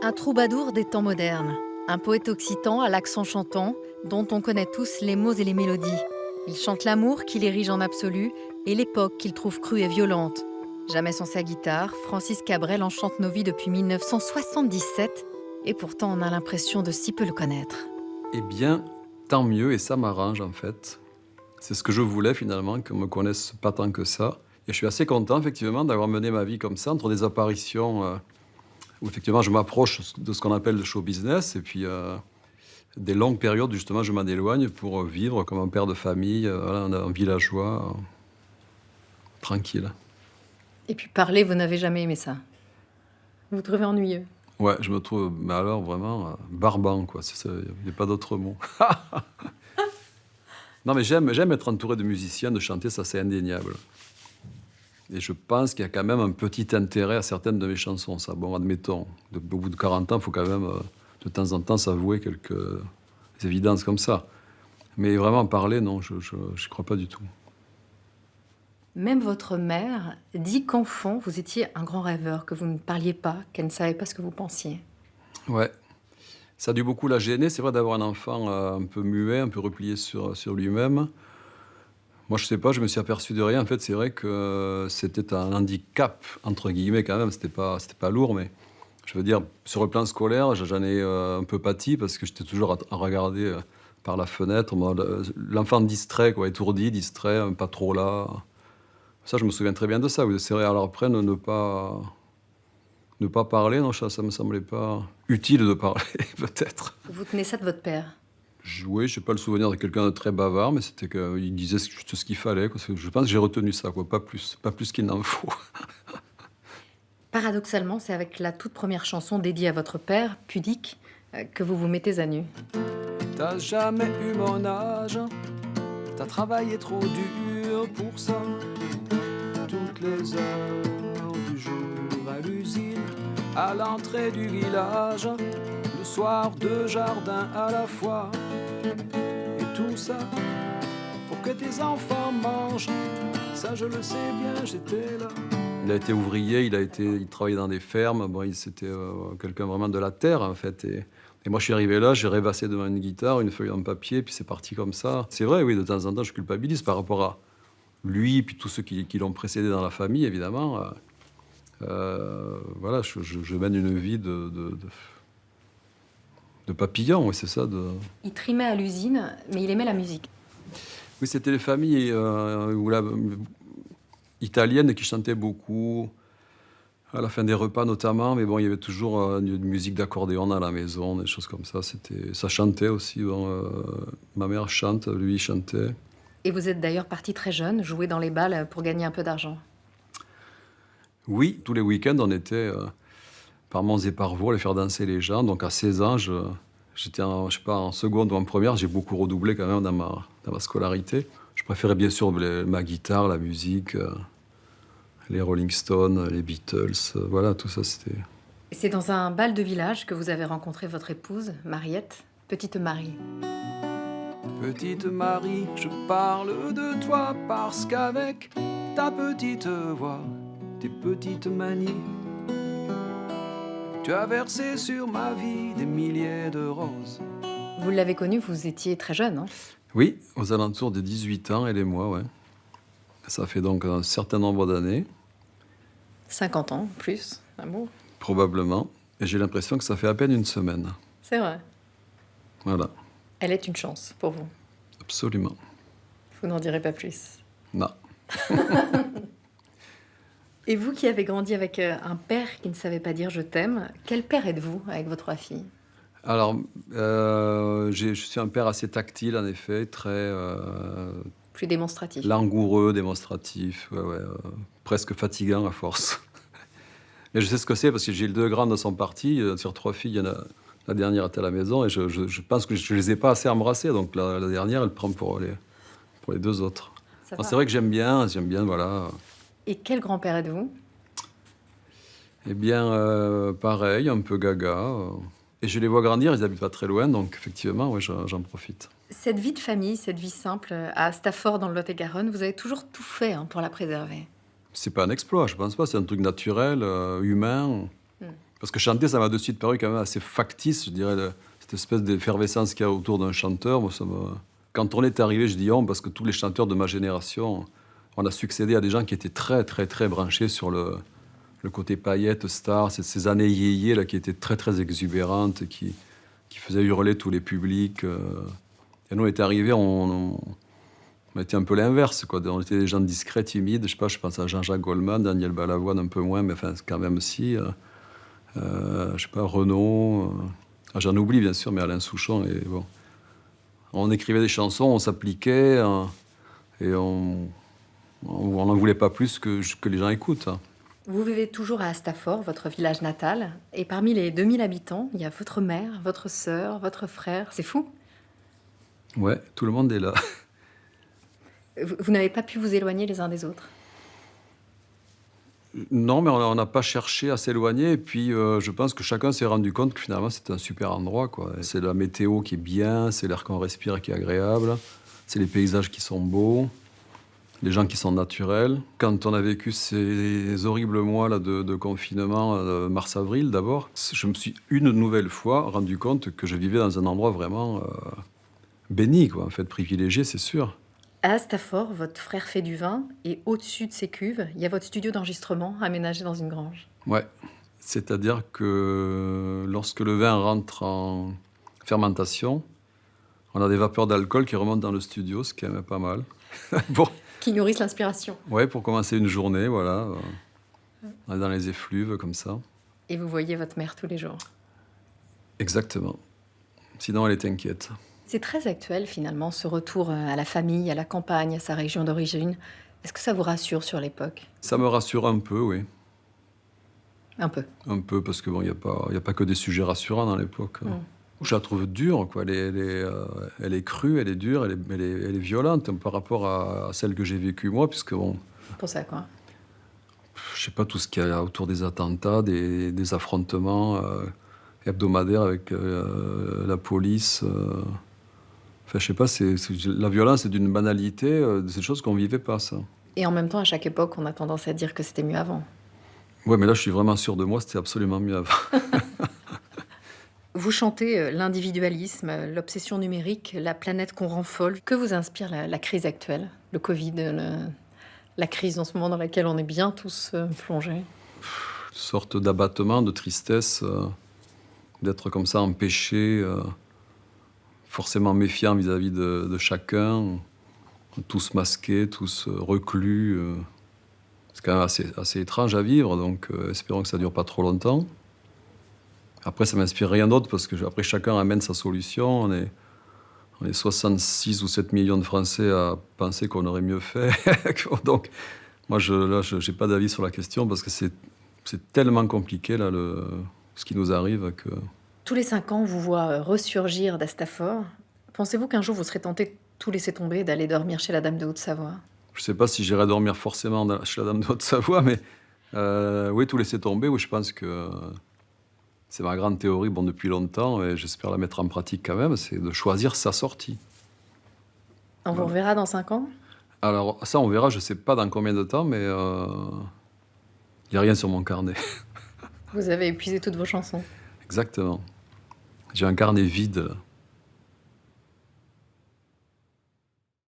Un troubadour des temps modernes, un poète occitan à l'accent chantant, dont on connaît tous les mots et les mélodies. Il chante l'amour qu'il érige en absolu et l'époque qu'il trouve crue et violente. Jamais sans sa guitare, Francis Cabrel enchante nos vies depuis 1977 et pourtant on a l'impression de si peu le connaître. Eh bien, tant mieux et ça m'arrange en fait. C'est ce que je voulais finalement, qu'on me connaisse pas tant que ça. Et je suis assez content effectivement d'avoir mené ma vie comme ça, entre des apparitions où effectivement je m'approche de ce qu'on appelle le show business et puis des longues périodes où justement je m'en éloigne pour vivre comme un père de famille, voilà, un villageois, tranquille. Et puis parler, vous n'avez jamais aimé ça. Vous trouvez ennuyeux. Ouais, je me trouve, mais alors vraiment barbant quoi, il n'y a pas d'autre mot. Non mais j'aime être entouré de musiciens, de chanter, ça c'est indéniable. Et je pense qu'il y a quand même un petit intérêt à certaines de mes chansons, ça. Bon, admettons, au bout de 40 ans, il faut quand même, de temps en temps, s'avouer quelques évidences comme ça. Mais vraiment parler, non, je n'y crois pas du tout. Même votre mère dit qu'enfant, vous étiez un grand rêveur, que vous ne parliez pas, qu'elle ne savait pas ce que vous pensiez. Ouais, ça a dû beaucoup la gêner. C'est vrai d'avoir un enfant un peu muet, un peu replié sur lui-même. Moi, je sais pas, je me suis aperçu de rien. En fait, c'est vrai que c'était un handicap, entre guillemets, quand même. C'était pas lourd, mais je veux dire, sur le plan scolaire, j'en ai un peu pâti parce que j'étais toujours à regarder par la fenêtre. Moi, l'enfant distrait, quoi, étourdi, distrait, pas trop là. Ça, je me souviens très bien de ça. Oui, c'est vrai. Alors après, ne pas parler, non, ça me semblait pas utile de parler, peut-être. Vous tenez ça de votre père. Oui, je n'ai pas le souvenir de quelqu'un de très bavard, mais c'était qu'il disait juste ce qu'il fallait, quoi. Je pense que j'ai retenu ça, quoi, pas plus qu'il n'en faut. Paradoxalement, c'est avec la toute première chanson dédiée à votre père, Pudique, que vous vous mettez à nu. T'as jamais eu mon âge, t'as travaillé trop dur pour ça. Toutes les heures du jour à l'usine, à l'entrée du village, le soir 2 jardins à la fois. Et tout ça pour que tes enfants mangent. Ça je le sais bien, j'étais là. Il a été ouvrier, il travaillait dans des fermes. Bon, c'était quelqu'un vraiment de la terre en fait. Et moi je suis arrivé là, j'ai rêvassé devant une guitare, une feuille en papier, puis c'est parti comme ça. C'est vrai, oui, de temps en temps je culpabilise par rapport à lui, puis tous ceux qui l'ont précédé dans la famille, évidemment. Voilà, je mène une vie de papillon, oui, c'est ça. Il trimait à l'usine, mais il aimait la musique. Oui, c'était les familles italiennes qui chantaient beaucoup, à la fin des repas notamment, mais bon, il y avait toujours une musique d'accordéon à la maison, des choses comme ça. Ça chantait aussi. Bon, ma mère chante, lui il chantait. Et vous êtes d'ailleurs parti très jeune, jouer dans les bals pour gagner un peu d'argent. Oui, tous les week-ends, on était par Mons et par Vaux, aller faire danser les gens. Donc à 16 ans, j'étais je sais pas, en seconde ou en première, j'ai beaucoup redoublé quand même dans ma scolarité. Je préférais bien sûr ma guitare, la musique, les Rolling Stones, les Beatles, voilà, tout ça c'était... Et c'est dans un bal de village que vous avez rencontré votre épouse, Mariette, petite Marie. Petite Marie, je parle de toi parce qu'avec ta petite voix, tes petites manies, tu as versé sur ma vie des milliers de roses. Vous l'avez connue, vous étiez très jeune, hein. Oui, aux alentours de 18 ans, elle et moi, ouais. Ça fait donc un certain nombre d'années, 50 ans, plus. Ah bon. probablement. Et j'ai l'impression que ça fait à peine une semaine. C'est vrai. Voilà, Elle est une chance pour vous. absolument. Vous n'en direz pas plus. Non. Et vous qui avez grandi avec un père qui ne savait pas dire je t'aime, quel père êtes-vous avec vos 3 filles? Alors, je suis un père assez tactile, en effet, très Plus démonstratif. langoureux, démonstratif, ouais, ouais, presque fatigant à force. Mais je sais ce que c'est parce que j'ai les 2 grandes sont parties. Sur 3 filles, il y en a, la dernière était à la maison et je pense que je les ai pas assez embrassées. Donc la dernière, elle prend pour les 2 autres. Ça Alors, va. c'est vrai que j'aime bien, voilà. Et quel grand-père êtes-vous? Eh bien, pareil, un peu gaga. Et je les vois grandir, ils habitent pas très loin, donc effectivement, ouais, j'en profite. Cette vie de famille, cette vie simple à Stafford dans le Lot-et-Garonne, vous avez toujours tout fait pour la préserver. C'est pas un exploit, je pense pas, c'est un truc naturel, humain. Hmm. Parce que chanter, ça m'a de suite paru quand même assez factice, je dirais, cette espèce d'effervescence qu'il y a autour d'un chanteur. Moi, quand on est arrivé, je dis on, parce que tous les chanteurs de ma génération, on a succédé à des gens qui étaient très, très, très branchés sur le côté paillettes, stars, ces années yéyé là, qui étaient très, très exubérantes, qui faisaient hurler tous les publics. Et nous, on était arrivés, on était un peu l'inverse, quoi. On était des gens discrets, timides. Je sais pas, je pense à Jean-Jacques Goldman, Daniel Balavoine un peu moins, mais enfin, quand même si. Je sais pas, Renaud. J'en oublie bien sûr, mais Alain Souchon. Et bon. On écrivait des chansons, on s'appliquait, et on n'en voulait pas plus que les gens écoutent. Vous vivez toujours à Astafort, votre village natal, et parmi les 2000 habitants, il y a votre mère, votre sœur, votre frère. C'est fou. Ouais, tout le monde est là. Vous n'avez pas pu vous éloigner les uns des autres? Non, mais on n'a pas cherché à s'éloigner. Et puis, je pense que chacun s'est rendu compte que finalement, c'est un super endroit, quoi. C'est la météo qui est bien, c'est l'air qu'on respire qui est agréable, c'est les paysages qui sont beaux, les gens qui sont naturels. Quand on a vécu ces horribles mois là, de confinement, mars-avril d'abord, je me suis une nouvelle fois rendu compte que je vivais dans un endroit vraiment béni, quoi, en fait, privilégié, c'est sûr. À Astafort, votre frère fait du vin, et au-dessus de ses cuves, il y a votre studio d'enregistrement aménagé dans une grange. Ouais, c'est-à-dire que lorsque le vin rentre en fermentation, on a des vapeurs d'alcool qui remontent dans le studio, ce qui est quand même pas mal. Bon, Qui nourrissent l'inspiration. ouais, pour commencer une journée, voilà. On est dans les effluves, comme ça. Et vous voyez votre mère tous les jours. Exactement. Sinon, elle est inquiète. C'est très actuel finalement, ce retour à la famille, à la campagne, à sa région d'origine. Est-ce que ça vous rassure sur l'époque? Ça me rassure un peu, oui. Un peu. Un peu, parce que bon, y a pas que des sujets rassurants dans l'époque. Je la trouve dure, quoi. Elle est crue, elle est dure, elle est violente par rapport à celle que j'ai vécue moi, puisque bon, Pour ça, quoi. je sais pas, tout ce qu'il y a autour des attentats, des affrontements hebdomadaires avec la police. Enfin, je sais pas, la violence est d'une banalité, c'est des choses qu'on vivait pas, ça. Et en même temps, à chaque époque, on a tendance à dire que c'était mieux avant. Ouais, mais là, je suis vraiment sûr de moi, c'était absolument mieux avant. Vous chantez l'individualisme, l'obsession numérique, la planète qu'on rend folle. Que vous inspire la crise actuelle? Le Covid, la crise en ce moment dans laquelle on est bien tous plongés? Une sorte d'abattement, de tristesse, d'être comme ça empêché, forcément méfiant vis-à-vis de chacun, tous masqués, tous reclus. C'est quand même assez étrange à vivre, donc espérons que ça ne dure pas trop longtemps. Après, ça ne m'inspire rien d'autre, parce que après, chacun amène sa solution. On est 66 ou 7 millions de Français à penser qu'on aurait mieux fait. Donc, moi, je n'ai pas d'avis sur la question, parce que c'est tellement compliqué, là, ce qui nous arrive, que... Tous les 5 ans, on vous voit ressurgir d'Astafort. Pensez-vous qu'un jour, vous serez tenté de tout laisser tomber et d'aller dormir chez la Dame de Haute-Savoie? Je ne sais pas si j'irai dormir forcément chez la Dame de Haute-Savoie, mais oui, tout laisser tomber. Oui, je pense que c'est ma grande théorie, bon, depuis longtemps, et j'espère la mettre en pratique quand même, c'est de choisir sa sortie. On vous reverra dans 5 ans? Alors, ça, on verra, je ne sais pas dans combien de temps, mais il n'y a rien sur mon carnet. Vous avez épuisé toutes vos chansons. Exactement. J'ai un carnet vide, là.